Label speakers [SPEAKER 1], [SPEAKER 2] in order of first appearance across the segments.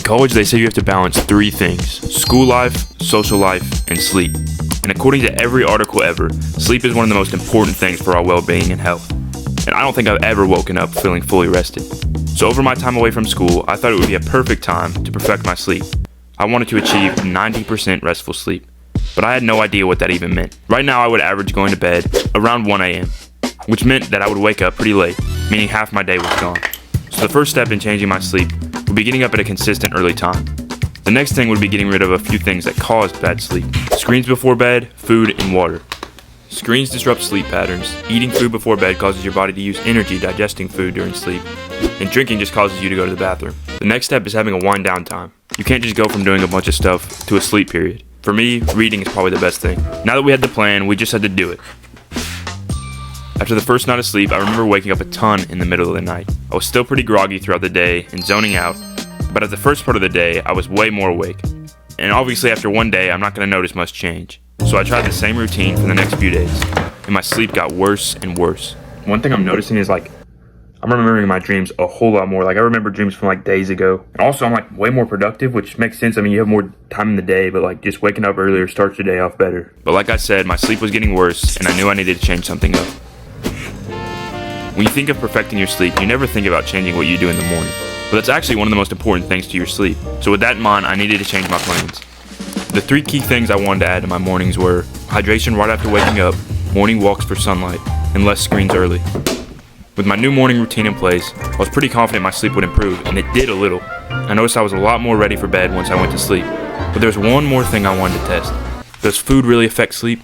[SPEAKER 1] college, they say you have to balance three things: school life, social life, and sleep. And according to every article ever, sleep is one of the most important things for our well-being and health. And I don't think I've ever woken up feeling fully rested. So over my time away from school, I thought it would be a perfect time to perfect my sleep. I wanted to achieve 90% restful sleep, but I had no idea what that even meant. Right now, I would average going to bed around 1 a.m., which meant that I would wake up pretty late, meaning half my day was gone. So the first step in changing my sleep would be getting up at a consistent early time. The next thing would be getting rid of a few things that cause bad sleep: screens before bed, food, and water. Screens disrupt sleep patterns. Eating food before bed causes your body to use energy digesting food during sleep, and drinking just causes you to go to the bathroom. The next step is having a wind down time. You can't just go from doing a bunch of stuff to a sleep period. For me, reading is probably the best thing. Now that we had the plan, we just had to do it. After the first night of sleep, I remember waking up a ton in the middle of the night. I was still pretty groggy throughout the day and zoning out, but at the first part of the day, I was way more awake. And obviously after one day, I'm not going to notice much change. So I tried the same routine for the next few days, and my sleep got worse and worse. One thing I'm noticing is I'm remembering my dreams a whole lot more. I remember dreams from days ago. And also I'm way more productive, which makes sense. I mean, you have more time in the day, but just waking up earlier starts your day off better. But like I said, my sleep was getting worse, and I knew I needed to change something up. When you think of perfecting your sleep, you never think about changing what you do in the morning. But that's actually one of the most important things to your sleep. So with that in mind, I needed to change my plans. The three key things I wanted to add to my mornings were hydration right after waking up, morning walks for sunlight, and less screens early. With my new morning routine in place, I was pretty confident my sleep would improve, and it did a little. I noticed I was a lot more ready for bed once I went to sleep. But there's one more thing I wanted to test. Does food really affect sleep?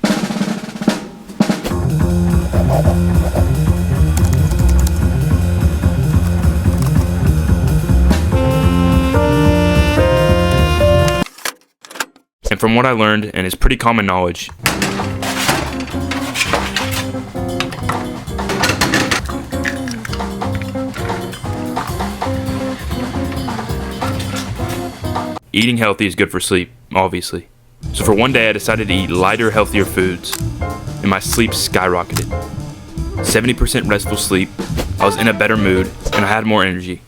[SPEAKER 1] And from what I learned, and it's pretty common knowledge, eating healthy is good for sleep, obviously. So for one day, I decided to eat lighter, healthier foods, and my sleep skyrocketed. 70% restful sleep, I was in a better mood, and I had more energy.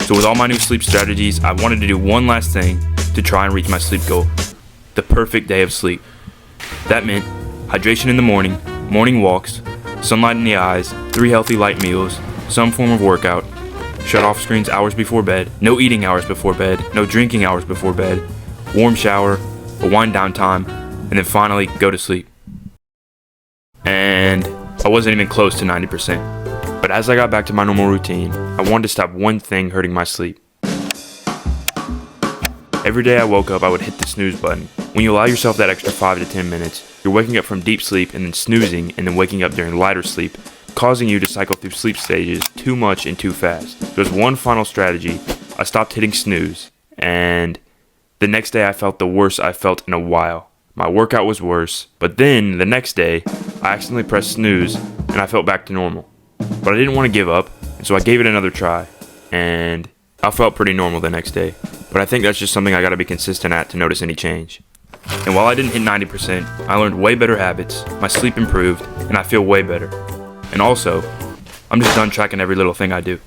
[SPEAKER 1] So with all my new sleep strategies, I wanted to do one last thing to try and reach my sleep goal: the perfect day of sleep. That meant hydration in the morning, morning walks, sunlight in the eyes, 3 healthy light meals, some form of workout, shut off screens hours before bed, no eating hours before bed, no drinking hours before bed, warm shower, a wind down time, and then finally go to sleep. And I wasn't even close to 90%. But as I got back to my normal routine, I wanted to stop one thing hurting my sleep. Every day I woke up, I would hit the snooze button. When you allow yourself that extra 5 to 10 minutes, you're waking up from deep sleep and then snoozing and then waking up during lighter sleep, causing you to cycle through sleep stages too much and too fast. There's one final strategy. I stopped hitting snooze, and the next day I felt the worst I felt in a while. My workout was worse, but then the next day, I accidentally pressed snooze and I felt back to normal. But I didn't want to give up, and so I gave it another try, and I felt pretty normal the next day. But I think that's just something I gotta be consistent at to notice any change. And while I didn't hit 90%, I learned way better habits, my sleep improved, and I feel way better. And also, I'm just done tracking every little thing I do.